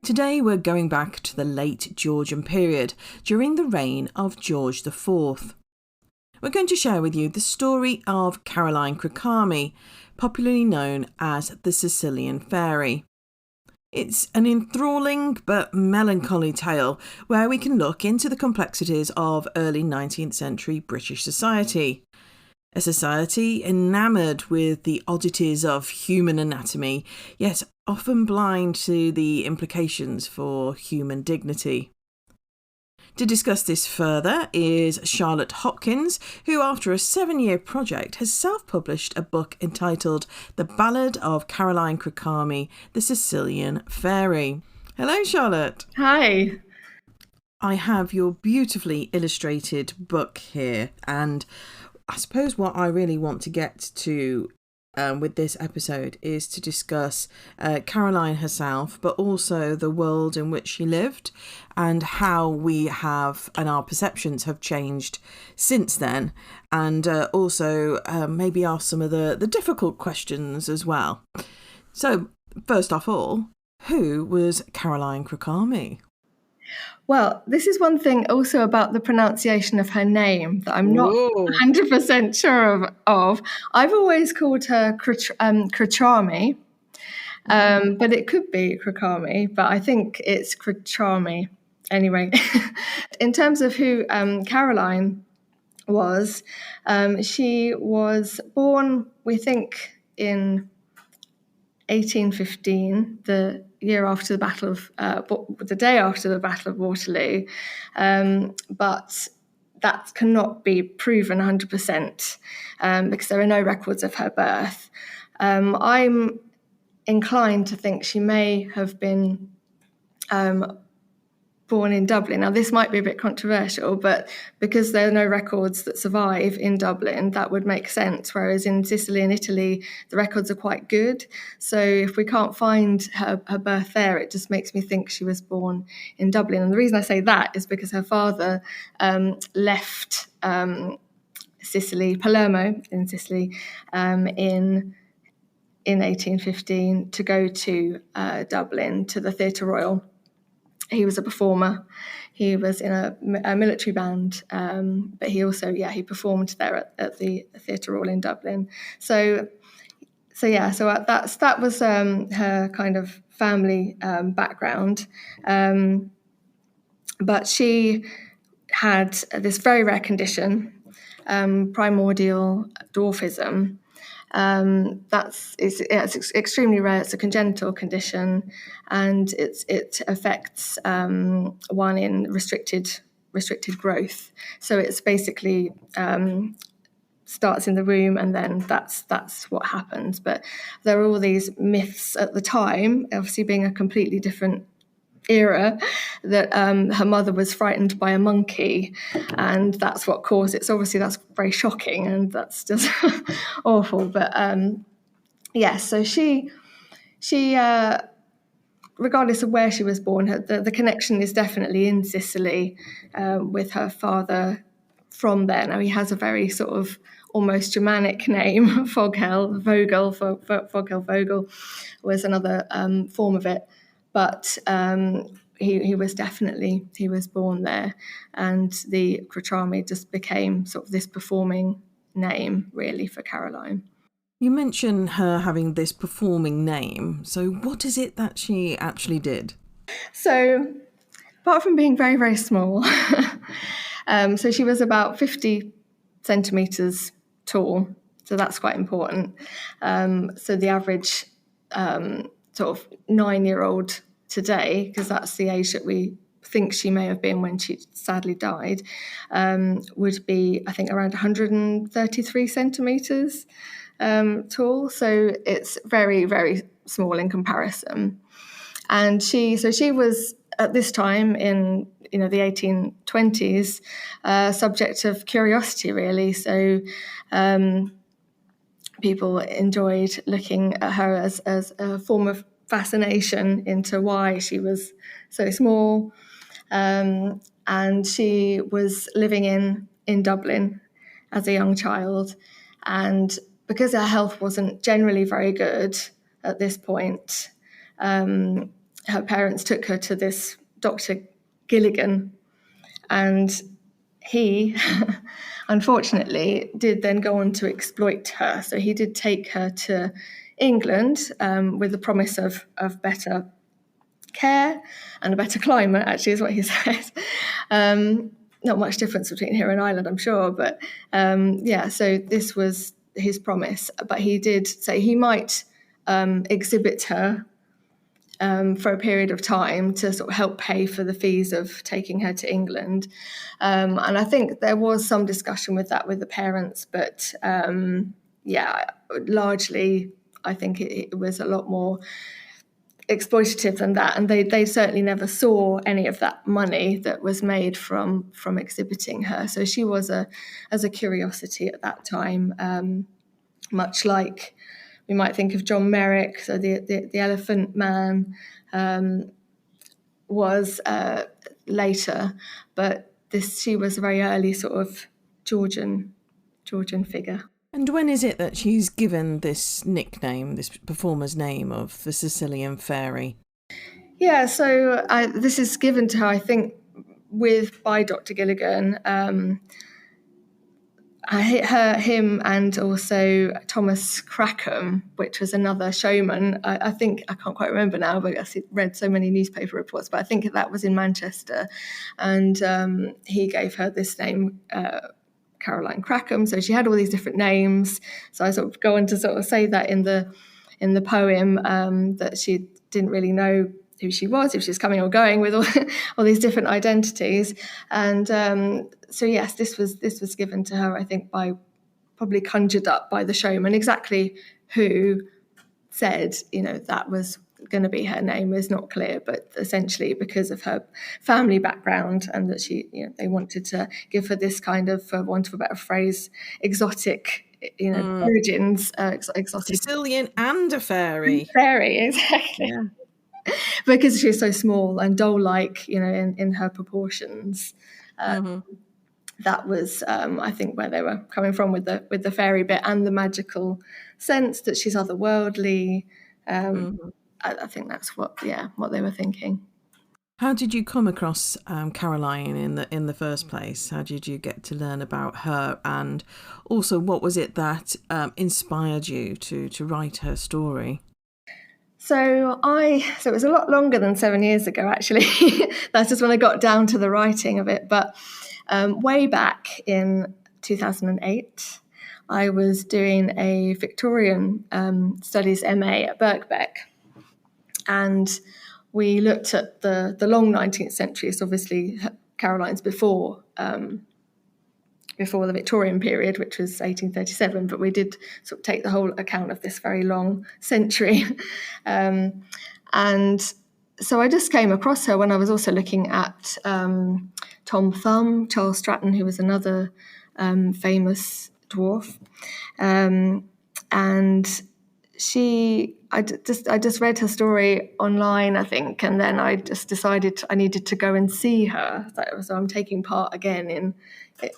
Today we're going back to the late Georgian period, during the reign of George IV. We're going to share with you the story of Caroline Crachami, popularly known as the Sicilian Fairy. It's an enthralling but melancholy tale where we can look into the complexities of early 19th century British society. A society enamoured with the oddities of human anatomy, yet often blind to the implications for human dignity. To discuss this further is Charlotte Hopkins, who after a 7-year project has self-published a book entitled The Ballad of Caroline Crachami, the Sicilian Fairy. Hello, Charlotte. Hi. I have your beautifully illustrated book here, and I suppose what I really want to get to with this episode is to discuss Caroline herself, but also the world in which she lived and how we have and our perceptions have changed since then, and also maybe ask some of the difficult questions as well. So first off all, who was Caroline Crachami? Well, this is one thing also about the pronunciation of her name that I'm not 100% sure of. I've always called her Crachami, but it could be Crachami, but I think it's Crachami. Anyway, in terms of who Caroline was, she was born, we think, in 1815, the year after the battle of the day after the Battle of Waterloo, but that cannot be proven 100% because there are no records of her birth. I'm inclined to think she may have been born in Dublin. Now, this might be a bit controversial, but because there are no records that survive in Dublin, that would make sense, whereas in Sicily and Italy, the records are quite good. So if we can't find her birth there, it just makes me think she was born in Dublin. And the reason I say that is because her father left Sicily, Palermo in Sicily, in 1815 to go to Dublin, to the Theatre Royal. He was a performer. He was in a military band, but he also, he performed there at the Theatre Royal in Dublin. So that was her kind of family background. But she had this very rare condition, primordial dwarfism. It's extremely rare. It's a congenital condition, and it affects one in restricted growth. So it's basically starts in the womb, and then that's what happens. But there are all these myths at the time, obviously being a completely different era, that her mother was frightened by a monkey, and that's what caused it. So obviously that's very shocking, and that's just awful. But so she regardless of where she was born, the connection is definitely in Sicily with her father from there. Now, he has a very sort of almost Germanic name, Vogel was another form of it. But he was born there, and the Crachami just became sort of this performing name, really, for Caroline. You mentioned her having this performing name. So what is it that she actually did? So apart from being very, very small, so she was about 50 centimetres tall. So that's quite important. So the average sort of 9-year-old today, because that's the age that we think she may have been when she sadly died, would be, I think, around 133 centimetres tall. So it's very, very small in comparison. And she was at this time in the 1820s subject of curiosity, really. So people enjoyed looking at her as a form of fascination into why she was so small. And she was living in Dublin as a young child. And because her health wasn't generally very good at this point, her parents took her to this Dr. Gilligan, and he unfortunately did then go on to exploit her. So he did take her to England with the promise of better care and a better climate, actually, is what he said. Not much difference between here and Ireland, I'm sure, but so this was his promise. But he did say he might exhibit her for a period of time to sort of help pay for the fees of taking her to England. And I think there was some discussion with that with the parents, but largely I think it was a lot more exploitative than that, and they certainly never saw any of that money that was made from exhibiting her. So she was as a curiosity at that time, much like we might think of John Merrick, so the Elephant Man was later, but she was a very early sort of Georgian figure. And when is it that she's given this nickname, this performer's name of the Sicilian Fairy? Yeah, so this is given to her, I think, by Dr. Gilligan. Him and also Thomas Cracham, which was another showman. I think, I can't quite remember now, but I read so many newspaper reports, but I think that was in Manchester. And he gave her this name, Caroline Cracham. So she had all these different names. So I sort of go on to sort of say that in the poem, that she didn't really know who she was, if she was coming or going, with all these different identities. And so yes, this was given to her, I think, probably conjured up by the showman. Exactly who said, that was going to be her name is not clear, but essentially because of her family background, and that they wanted to give her this kind of, for want of a better phrase, exotic, origins, exotic. Sicilian and a fairy. Fairy, exactly. Yeah. Because she's so small and doll-like, in her proportions. That was, I think, where they were coming from with the fairy bit and the magical sense that she's otherworldly. I think that's what they were thinking. How did you come across Caroline in the first place? How did you get to learn about her, and also what was it that inspired you to write her story? So it was a lot longer than 7 years ago, actually. That's just when I got down to the writing of it. But way back in 2008, I was doing a Victorian Studies MA at Birkbeck, and we looked at the long 19th century. So obviously Caroline's before the Victorian period, which was 1837, but we did sort of take the whole account of this very long century. And so I just came across her when I was also looking at Tom Thumb, Charles Stratton, who was another famous dwarf. And I just read her story online, I think, and then I just decided I needed to go and see her. So I'm taking part again in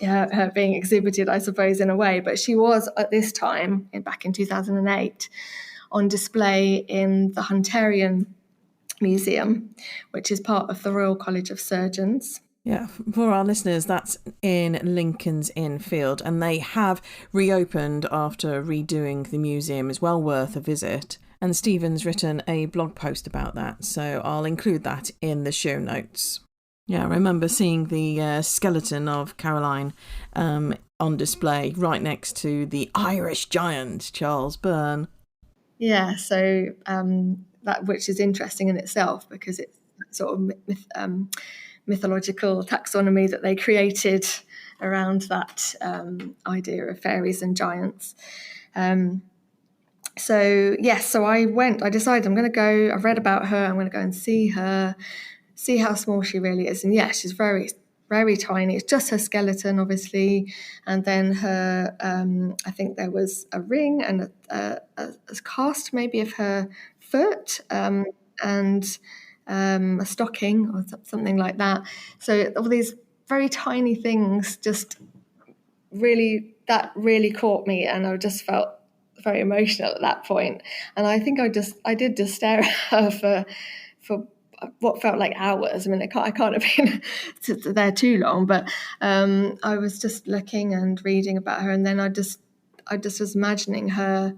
her being exhibited, I suppose, in a way. But she was, at this time, back in 2008, on display in the Hunterian Museum, which is part of the Royal College of Surgeons. Yeah, for our listeners, that's in Lincoln's Inn Field, and they have reopened after redoing the museum. It's well worth a visit. And Stephen's written a blog post about that, so I'll include that in the show notes. Yeah, I remember seeing the skeleton of Caroline on display right next to the Irish giant, Charles Byrne. Yeah, so that, which is interesting in itself, because it's sort of mythological taxonomy that they created around that idea of fairies and giants. So I decided I'm going to go. I've read about her. I'm going to go and see her, see how small she really is. And yeah, she's very, very tiny. It's just her skeleton, obviously. And then her, I think there was a ring and a cast maybe of her foot, and a stocking or something like that. So all these very tiny things just really caught me, and I just felt very emotional at that point. And I think I did just stare at her for what felt like hours. I mean, I can't have been there too long, but I was just looking and reading about her, and then I just was imagining her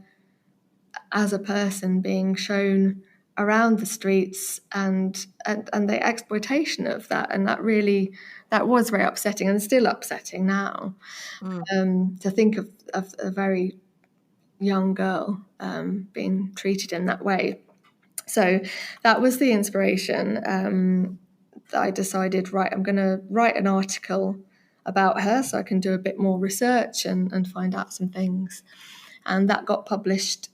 as a person being shown around the streets, and the exploitation of that, and that was very upsetting, and still upsetting now. To think of a very young girl being treated in that way. So that was the inspiration. That I decided, right, I'm going to write an article about her so I can do a bit more research and find out some things. And that got published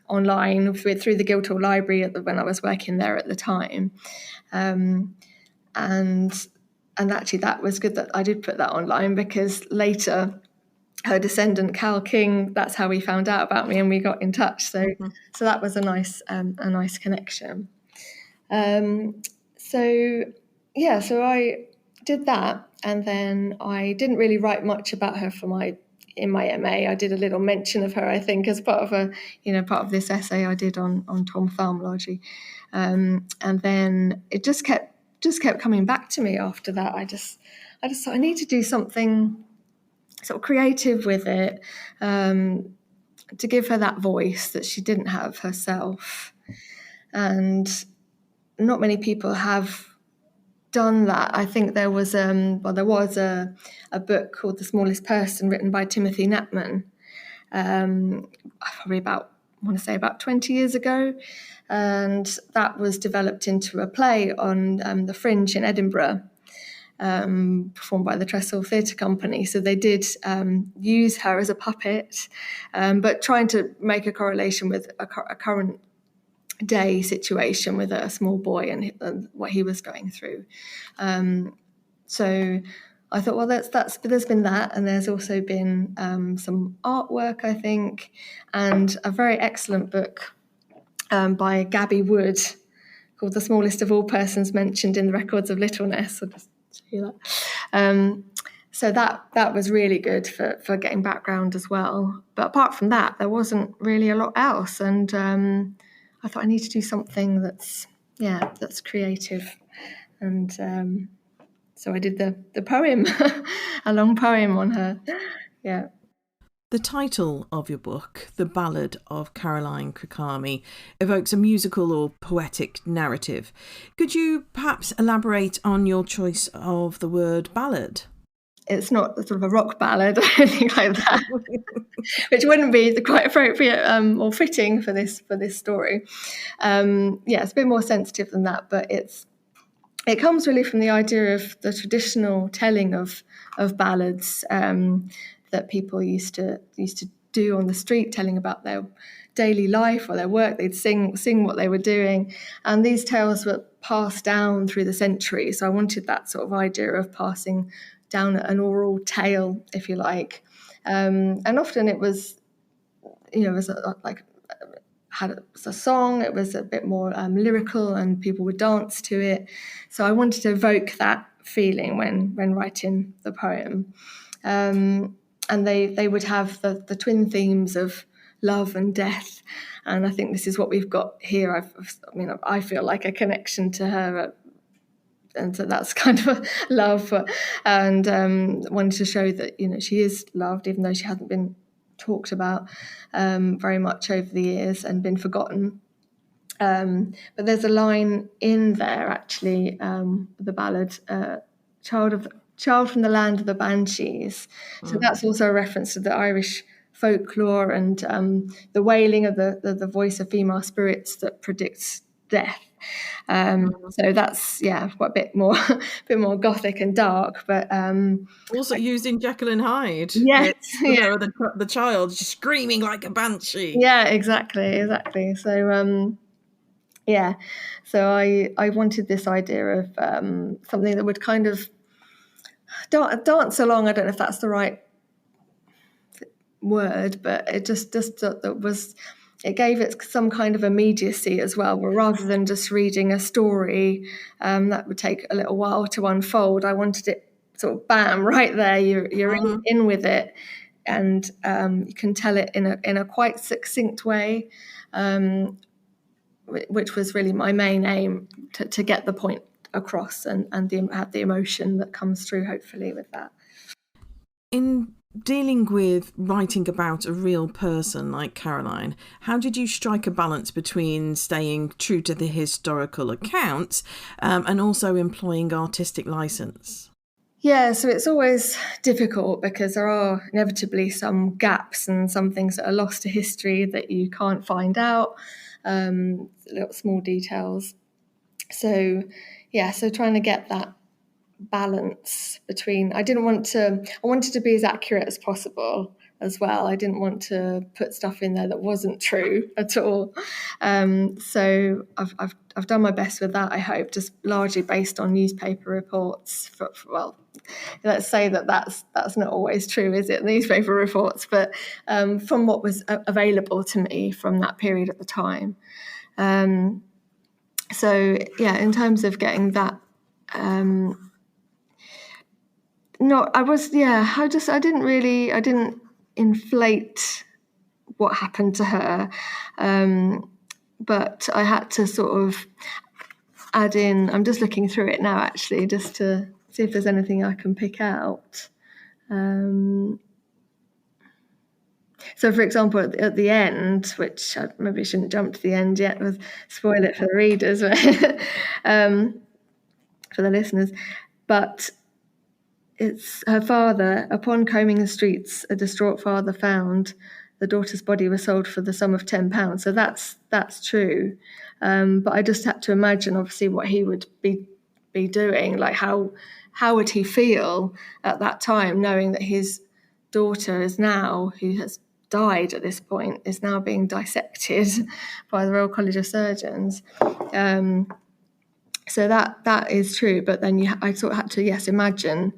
online through the Guildhall Library when I was working there at the time. And actually that was good that I did put that online, because later her descendant Cal King, that's how he found out about me, and we got in touch. So that was a nice connection. So I did that, and then I didn't really write much about her in my MA. I did a little mention of her, I think, as part of this essay I did on tomophthalmology, and then it just kept coming back to me after that. I just thought I need to do something sort of creative with it, to give her that voice that she didn't have herself. And not many people have done that. I think there was a book called The Smallest Person, written by Timothy Knapman, probably about 20 years ago, and that was developed into a play on the Fringe in Edinburgh, performed by the Trestle Theatre Company. So they did use her as a puppet, but trying to make a correlation with a current day situation with a small boy and what he was going through. So I thought, well, there's been that, and there's also been some artwork, I think, and a very excellent book by Gabby Wood called The Smallest of All Persons Mentioned in the Records of Littleness. I'll just show you that. So that was really good for getting background as well. But apart from that, there wasn't really a lot else, and I thought I need to do something that's creative, and so I did the poem, a long poem on her. Yeah. The title of your book, The Ballad of Caroline Crachami, evokes a musical or poetic narrative. Could you perhaps elaborate on your choice of the word ballad? It's not sort of a rock ballad or anything like that, which wouldn't be quite appropriate or fitting for this story. It's a bit more sensitive than that, but it comes really from the idea of the traditional telling of ballads that people used to do on the street, telling about their daily life or their work. They'd sing what they were doing, and these tales were passed down through the centuries. So I wanted that sort of idea of passing down an oral tale, if you like, and often it was, it was a song. It was a bit more lyrical, and people would dance to it. So I wanted to evoke that feeling when writing the poem. And they would have the twin themes of love and death, and I think this is what we've got here. I feel like a connection to her, and so that's kind of a love, and wanted to show that she is loved, even though she hasn't been talked about very much over the years and been forgotten. But there's a line in there, actually, the ballad, Child from the Land of the Banshees. So that's also a reference to the Irish folklore and the wailing of the voice of female spirits that predicts death. So that's quite a bit more gothic and dark, but also used in Jekyll and Hyde. Yes, the child screaming like a banshee. Yeah, exactly. So so I wanted this idea of something that would kind of dance along. I don't know if that's the right word, but it just was. It gave it some kind of immediacy as well, where rather than just reading a story that would take a little while to unfold, I wanted it sort of bam right there. You're in with it, and you can tell it in a quite succinct way, which was really my main aim, to get the point across and have the emotion that comes through, hopefully, with that. In dealing with writing about a real person like Caroline, how did you strike a balance between staying true to the historical accounts and also employing artistic license? Yeah, so it's always difficult because there are inevitably some gaps and some things that are lost to history that you can't find out, little small details. So, yeah, so trying to get that balance between, I wanted to be as accurate as possible as well. I didn't want to put stuff in there that wasn't true at all. So I've done my best with that, I hope, just largely based on newspaper reports. Well, let's say that's not always true, is it? Newspaper reports, but from what was available to me from that period at the time. So yeah, in terms of getting that, I didn't inflate what happened to her, but I had to sort of add in. I'm just looking through it now, actually, just to see if there's anything I can pick out. So, for example, at the end, which I maybe shouldn't jump to the end yet, with spoil it for the readers, for the listeners, but it's her father. Upon combing the streets, a distraught father found the daughter's body was sold for the sum of £10. So that's true. But I just had to imagine, obviously, what he would be doing. Like, how would he feel at that time, knowing that his daughter is now, who has died at this point, is now being dissected by the Royal College of Surgeons. So that is true. But then I sort of had to, yes, imagine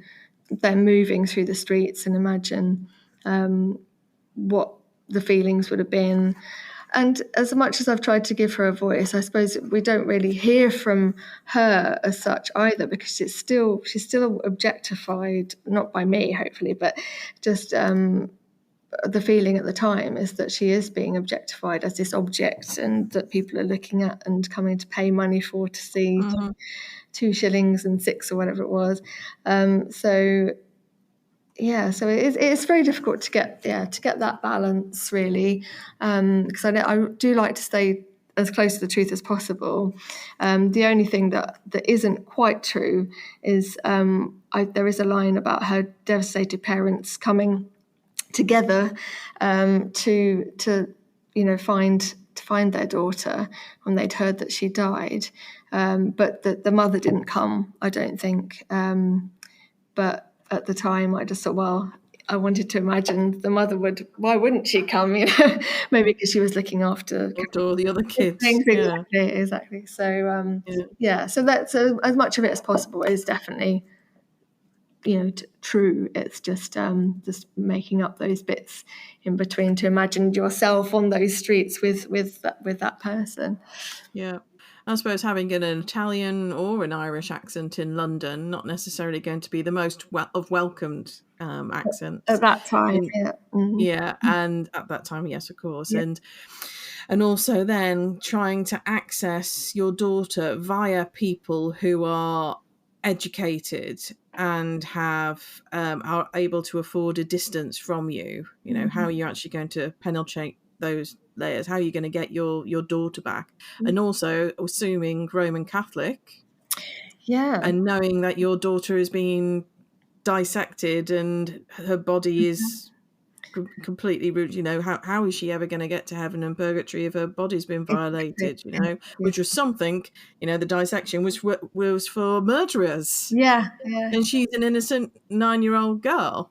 them moving through the streets and imagine what the feelings would have been. And as much as I've tried to give her a voice, I suppose we don't really hear from her as such either, because she's still objectified, not by me, hopefully, but just the feeling at the time is that she is being objectified as this object, and that people are looking at and coming to pay money for, to see. Mm-hmm. 2 shillings and 6 or whatever it was. So it's very difficult to get that balance, really, because I do like to stay as close to the truth as possible. The only thing that isn't quite true is there is a line about her devastated parents coming together to find their daughter when they'd heard that she died, but the mother didn't come, I don't think. But at the time, I just thought, well, I wanted to imagine the mother would. Why wouldn't she come? Maybe because she was looking after all the other kids. Exactly. So So that's as much of it as possible is definitely, true. It's just making up those bits in between to imagine yourself on those streets with that person. Yeah. I suppose having an Italian or an Irish accent in London, not necessarily going to be the most welcomed accents at that time. And at that time, yes, of course. Yeah. And also then trying to access your daughter via people who are educated and are able to afford a distance from you. How are you actually going to penetrate those layers? How are you going to get your daughter back? And also assuming Roman Catholic, and knowing that your daughter is being dissected and her body is completely rude. How is she ever going to get to heaven and purgatory if her body's been violated? Which was something, the dissection was for murderers. And she's an innocent 9-year-old girl.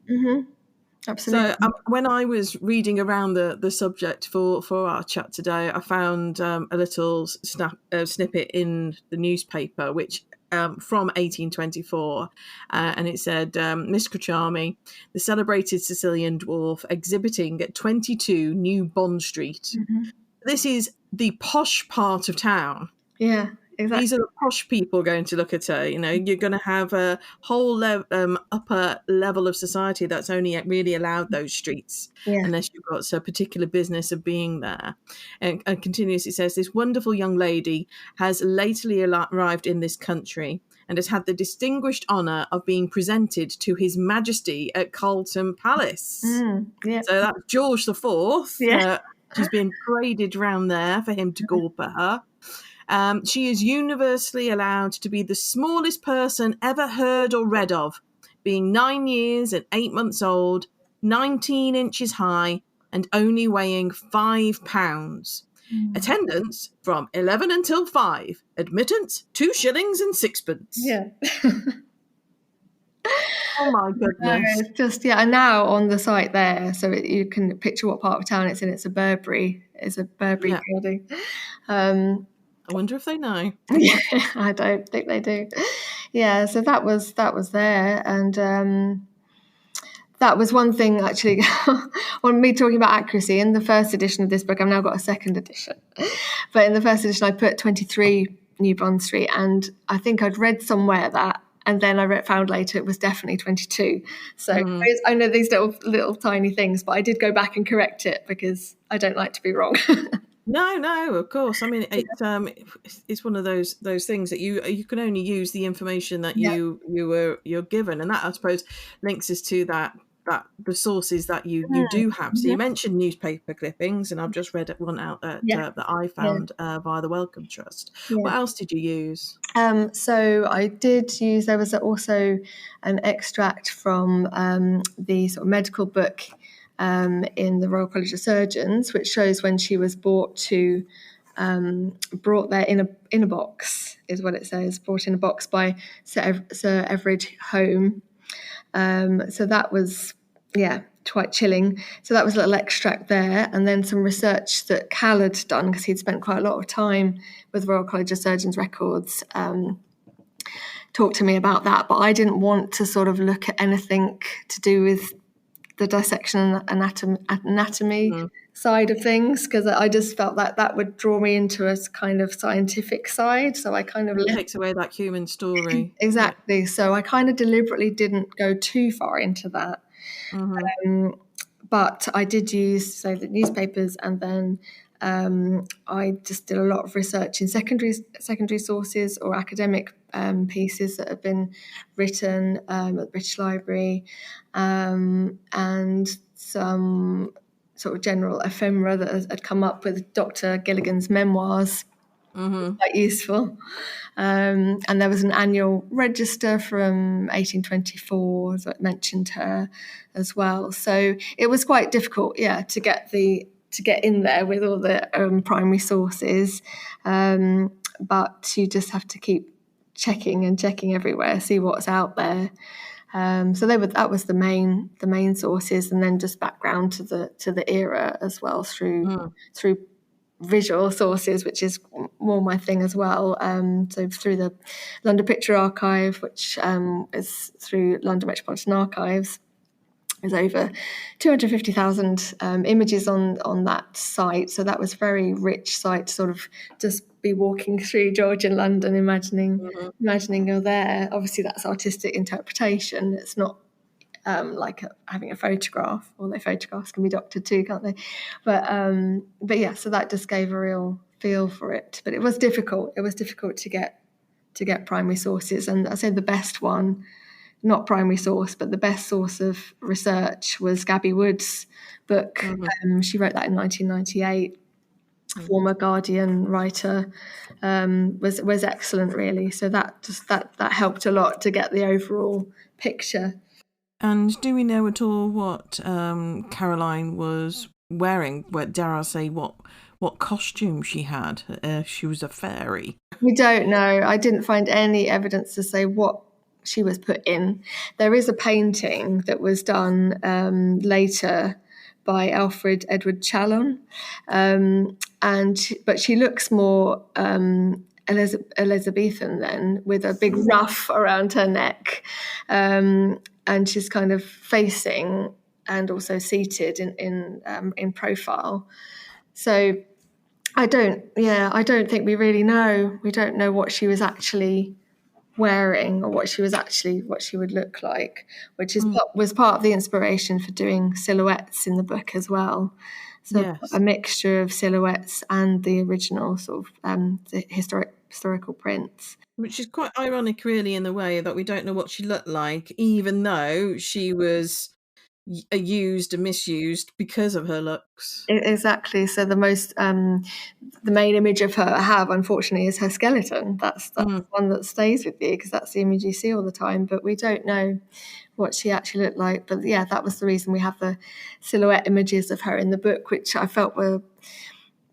Absolutely. So when I was reading around the subject for our chat today, I found a little snippet in the newspaper, which from 1824, and it said, Miss Crachami, the celebrated Sicilian dwarf, exhibiting at 22 New Bond Street. This is the posh part of town. Yeah. exactly. These are the posh people going to look at her. You know, you're going to have a whole upper level of society that's only really allowed those streets Yeah. unless you've got a particular business of being there. And continues, it says, this wonderful young lady has lately arrived in this country and has had the distinguished honour of being presented to His Majesty at Carlton Palace. Yeah. So that's George the Fourth. Yeah. She's been paraded round there for him to gawp at her. She is universally allowed to be the smallest person ever heard or read of, being 9 years and 8 months old, 19 inches high, and only weighing 5 pounds. Attendance from 11 until 5. Admittance 2 shillings and 6pence. Yeah. Oh my goodness. It's just, and now on the site there, so you can picture what part of town it's in. It's a Burberry. It's a Burberry building. I wonder if they know. I don't think they do. Yeah, so that was there, and that was one thing actually. On me talking about accuracy, in the first edition of this book, I've now got a second edition, but in the first edition I put 23 New Bond Street, and I think I'd read somewhere that. And then I found later it was definitely 22. So I know these little tiny things, but I did go back and correct it because I don't like to be wrong. No, of course. I mean, it's one of those things that you can only use the information that you're given, and that I suppose links us to that the sources that you do have. So you mentioned newspaper clippings, and I've just read one out that I found via the Wellcome Trust. What else did you use? So I did use. There was also an extract from the sort of medical book in the Royal College of Surgeons, which shows when she was brought there in a box, is what it says. Brought in a box by Sir Everard Home. So that was, quite chilling. So that was a little extract there, and then some research that Cal had done because he'd spent quite a lot of time with Royal College of Surgeons records. Talked to me about that, but I didn't want to sort of look at anything to do with the dissection and anatomy side of things, because I just felt that would draw me into a kind of scientific side. So I kind of takes away that human story. Exactly. So I kind of deliberately didn't go too far into that. But I did use the newspapers, and then I just did a lot of research in secondary sources or academic pieces that have been written at the British Library, and some sort of general ephemera that had come up with Dr. Gilligan's memoirs. Quite useful. And there was an annual register from 1824 that mentioned her as well. So it was quite difficult, to get in there with all the primary sources. But you just have to keep checking everywhere, see what's out there. So that was the main sources, and then just background to the era as well through visual sources, which is more my thing as well. So through the London Picture Archive, which is through London Metropolitan Archives. There's over 250,000 images on that site. So that was a very rich site to sort of just be walking through Georgian London, imagining you're there. Obviously, that's artistic interpretation. It's not like having a photograph, although photographs can be doctored too, can't they? But yeah, so that just gave a real feel for it. But it was difficult. It was difficult to get primary sources, and I say the best one, not primary source, but the best source of research was Gabby Wood's book. She wrote that in 1998. Former Guardian writer, was excellent, really. So that helped a lot to get the overall picture. And do we know at all what Caroline was wearing? Dare I say what costume she had? She was a fairy. We don't know. I didn't find any evidence to say what she was put in. There is a painting that was done later by Alfred Edward Chalon, but she looks more Elizabethan then, with a big ruff around her neck. And she's kind of facing and also seated in profile. So I don't think we really know. We don't know what she was actually wearing or what she would look like, which was part of the inspiration for doing silhouettes in the book as well. So Yes. a mixture of silhouettes and the original sort of the historical prints. Which is quite ironic, really, in the way that we don't know what she looked like, even though she was used and misused because of her looks. Exactly. So the main image of her I have, unfortunately, is her skeleton. That's the one that stays with you because that's the image you see all the time. But we don't know what she actually looked like. But yeah, that was the reason we have the silhouette images of her in the book, which I felt were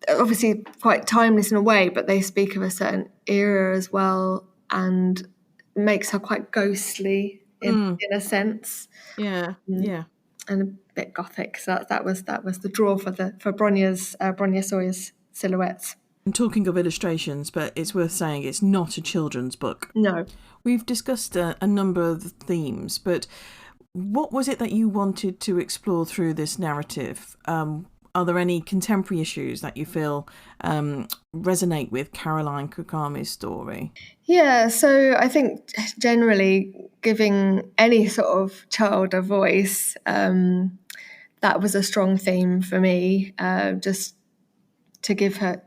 obviously quite timeless in a way, but they speak of a certain era as well and makes her quite ghostly in a sense. Yeah, yeah. And a bit gothic. So that was the draw for Bronya Sawyer's silhouettes. I'm talking of illustrations, but it's worth saying it's not a children's book. No. We've discussed a number of themes, but what was it that you wanted to explore through this narrative? Are there any contemporary issues that you feel resonate with Caroline Crachami's story? Yeah, so I think generally giving any sort of child a voice, that was a strong theme for me, just to give her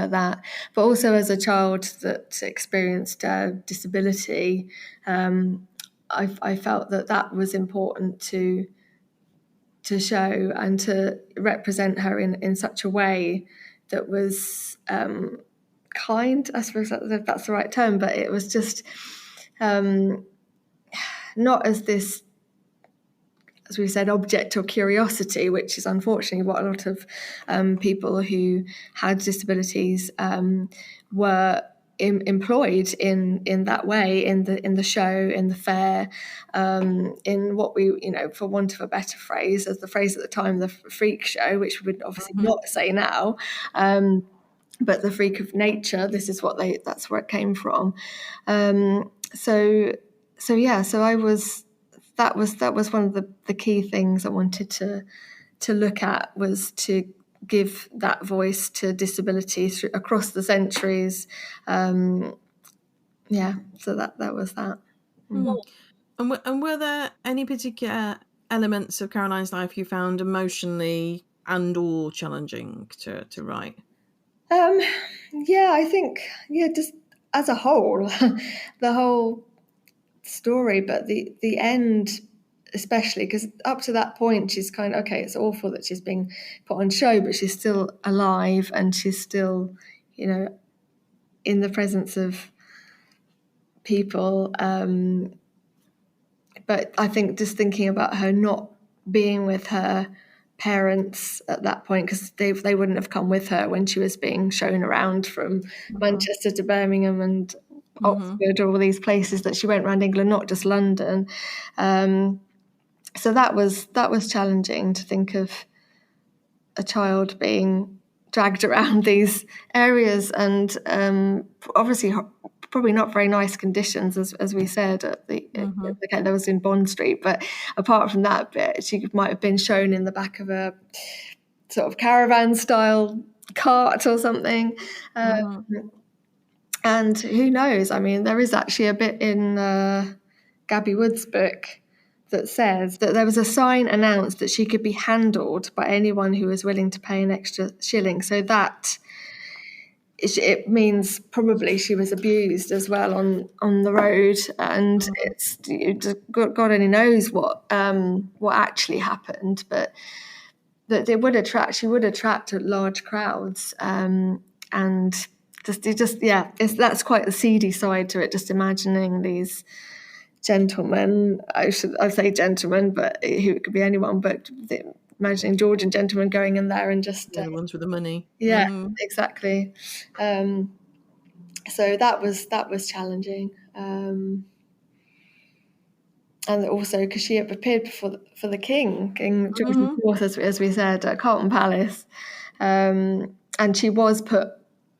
that. But also as a child that experienced disability, I felt that was important to show and to represent her in such a way that was kind. I suppose that's the right term, but it was just not as this, as we said, object or curiosity, which is unfortunately what a lot of people who had disabilities were employed in that way in the show, in the fair, in what we, for want of a better phrase, as the phrase at the time, the freak show, which we would obviously not say now, but the freak of nature. This is that's where it came from. So I was. That was one of the key things I wanted to look at, was to give that voice to disability across the centuries. So that was that. And were there any particular elements of Caroline's life you found emotionally and or challenging to write? I think just as a whole, the whole story, but the end especially, because up to that point she's kind of, okay, it's awful that she's being put on show, but she's still alive and she's still in the presence of people, but I think just thinking about her not being with her parents at that point, because they wouldn't have come with her when she was being shown around from Manchester to Birmingham and Oxford, all these places that she went around England, not just London. So that was challenging, to think of a child being dragged around these areas, and obviously probably not very nice conditions, as we said. That was in Bond Street, but apart from that bit, she might have been shown in the back of a sort of caravan style cart or something. And who knows? I mean, there is actually a bit in Gabby Wood's book that says that there was a sign announced that she could be handled by anyone who was willing to pay an extra shilling. So that it means probably she was abused as well on the road, and it's God only knows what actually happened, but that she would attract large crowds, and that's quite the seedy side to it. Just imagining these gentlemen, I say gentlemen, but who it could be anyone, but imagining Georgian gentlemen going in there and just the ones with the money. Exactly. So that was challenging, and also because she appeared for the King George IV, as we said, at Carlton Palace, and she was put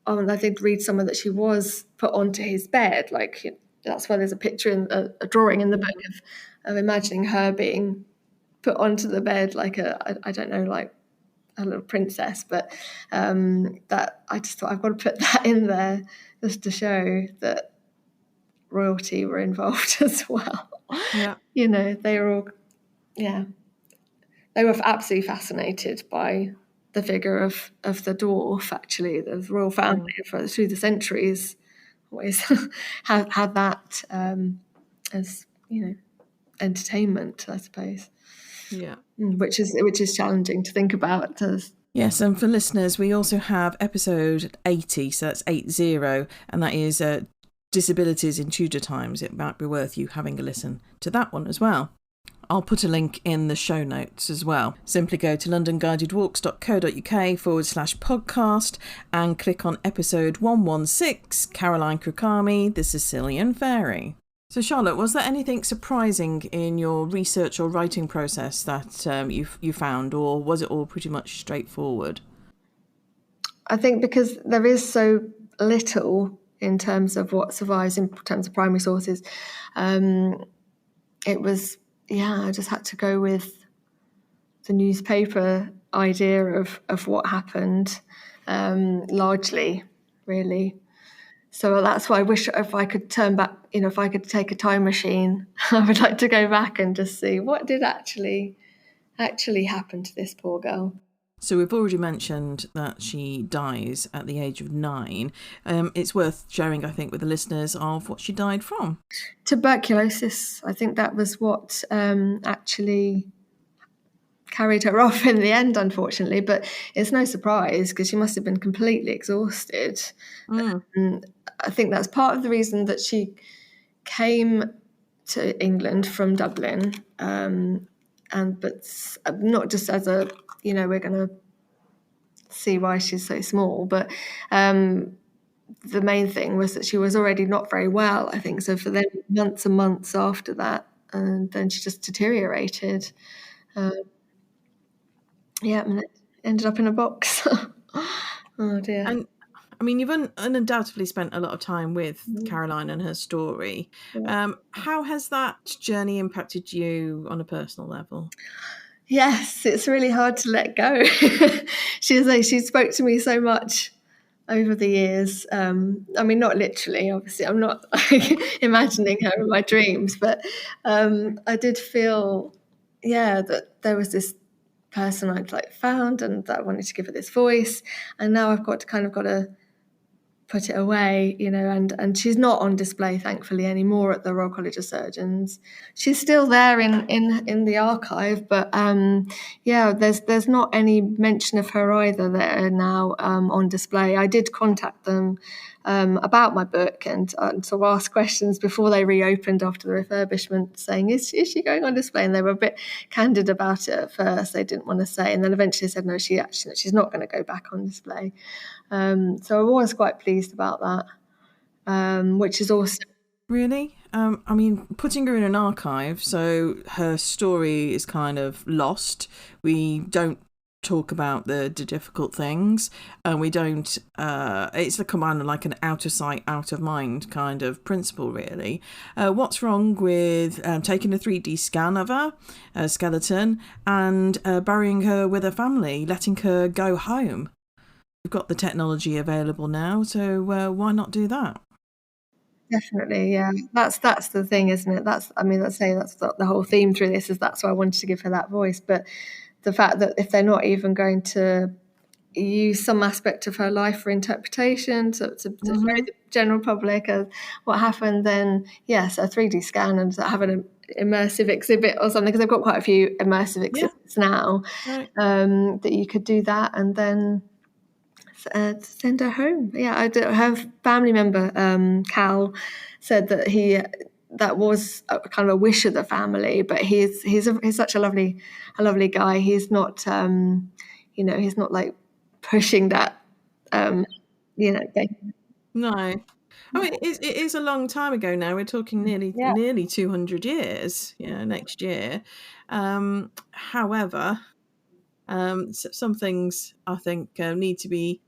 on. I did read somewhere that she was put onto his bed, like. That's why there's a picture in a drawing in the book of imagining her being put onto the bed like I don't know, like a little princess, but that I just thought I've got to put that in there just to show that royalty were involved as well. Yeah. They were all, they were absolutely fascinated by the figure of the dwarf. Actually, the royal family through the centuries always had that as entertainment, I suppose. Yeah. Which is challenging to think about. Yes, and for listeners, we also have episode 80, so that's 80, and that is disabilities in Tudor times. It might be worth you having a listen to that one as well. I'll put a link in the show notes as well. Simply go to londonguidedwalks.co.uk/podcast and click on episode 116, Caroline Crachami, the Sicilian Fairy. So Charlotte, was there anything surprising in your research or writing process that you found, or was it all pretty much straightforward? I think because there is so little in terms of what survives in terms of primary sources, it was, I just had to go with the newspaper idea of what happened, largely, really. So that's why I wish if I could turn back, if I could take a time machine, I would like to go back and just see what did actually happen to this poor girl. So we've already mentioned that she dies at the age of 9. It's worth sharing, I think, with the listeners of what she died from. Tuberculosis. I think that was what actually carried her off in the end, unfortunately. But it's no surprise because she must have been completely exhausted. And I think that's part of the reason that she came to England from Dublin, but not just as a, we're going to see why she's so small, but the main thing was that she was already not very well, I think. So for them, months and months after that, and then she just deteriorated. And it ended up in a box. Oh dear. And I mean, you've undoubtedly spent a lot of time with Caroline and her story. How has that journey impacted you on a personal level? Yes, it's really hard to let go. She spoke to me so much over the years. I mean, not literally, obviously. I'm not imagining her in my dreams, but I did feel, that there was this person I'd found and that I wanted to give her this voice, and now I've got to put it away, and she's not on display, thankfully, anymore at the Royal College of Surgeons. She's still there in the archive, but there's not any mention of her either there now on display. I did contact them about my book and sort of ask questions before they reopened after the refurbishment, saying, is she going on display? And they were a bit candid about it at first. They didn't want to say, and then eventually said, no, she's not going to go back on display. So I was quite pleased about that, which is awesome. Really? I mean, putting her in an archive, so her story is kind of lost. We don't talk about the difficult things, and we don't, it's the kind of like an out of sight, out of mind kind of principle, really. What's wrong with taking a 3D scan of her skeleton and burying her with her family, letting her go home? We've got the technology available now, so why not do that? Definitely, yeah. That's the thing, isn't it? That's the whole theme through this, is that's why I wanted to give her that voice. But the fact that if they're not even going to use some aspect of her life for interpretation, to show the general public what happened, then yes, a 3D scan and have an immersive exhibit or something, because they've got quite a few immersive exhibits now, that you could do that and then send her home. Her family member, Cal, said that that was a kind of a wish of the family, but he's such a lovely guy. He's not he's not like pushing that thing. No, I mean it is a long time ago now. We're talking nearly 200 years. Next year. However, some things I think need to be.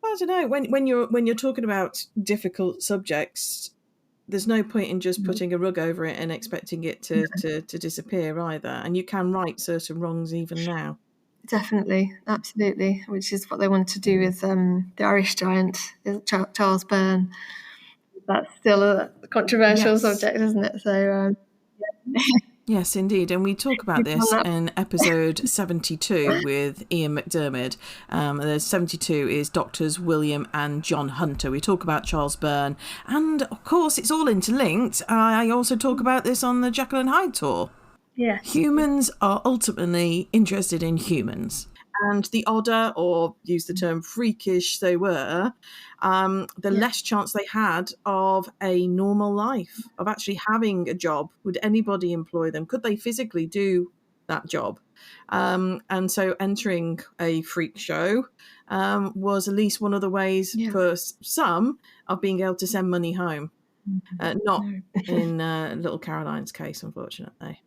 I don't know, when you're talking about difficult subjects, there's no point in just putting a rug over it and expecting it to disappear either. And you can right certain wrongs even now. Definitely, absolutely, which is what they wanted to do with the Irish giant, Charles Byrne. That's still a controversial subject, isn't it? So, Yes, indeed. And we talk about this in episode 72 with Ian McDermott. There's 72 is Doctors William and John Hunter. We talk about Charles Byrne. And, of course, it's all interlinked. I also talk about this on the Jekyll and Hyde tour. Yeah. Humans are ultimately interested in humans. And the odder, or use the term freakish they were, the less chance they had of a normal life, of actually having a job. Would anybody employ them? Could they physically do that job? And so entering a freak show was at least one of the ways for some of being able to send money home. Not in little Caroline's case, unfortunately.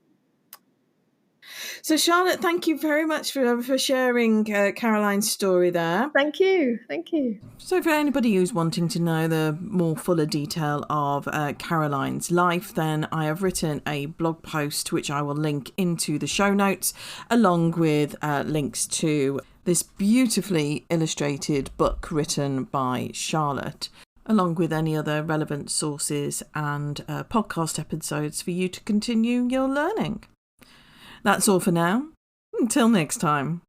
So, Charlotte, thank you very much for sharing Caroline's story there. Thank you. Thank you. So for anybody who's wanting to know the more fuller detail of Caroline's life, then I have written a blog post which I will link into the show notes, along with links to this beautifully illustrated book written by Charlotte, along with any other relevant sources and podcast episodes for you to continue your learning. That's all for now. Until next time.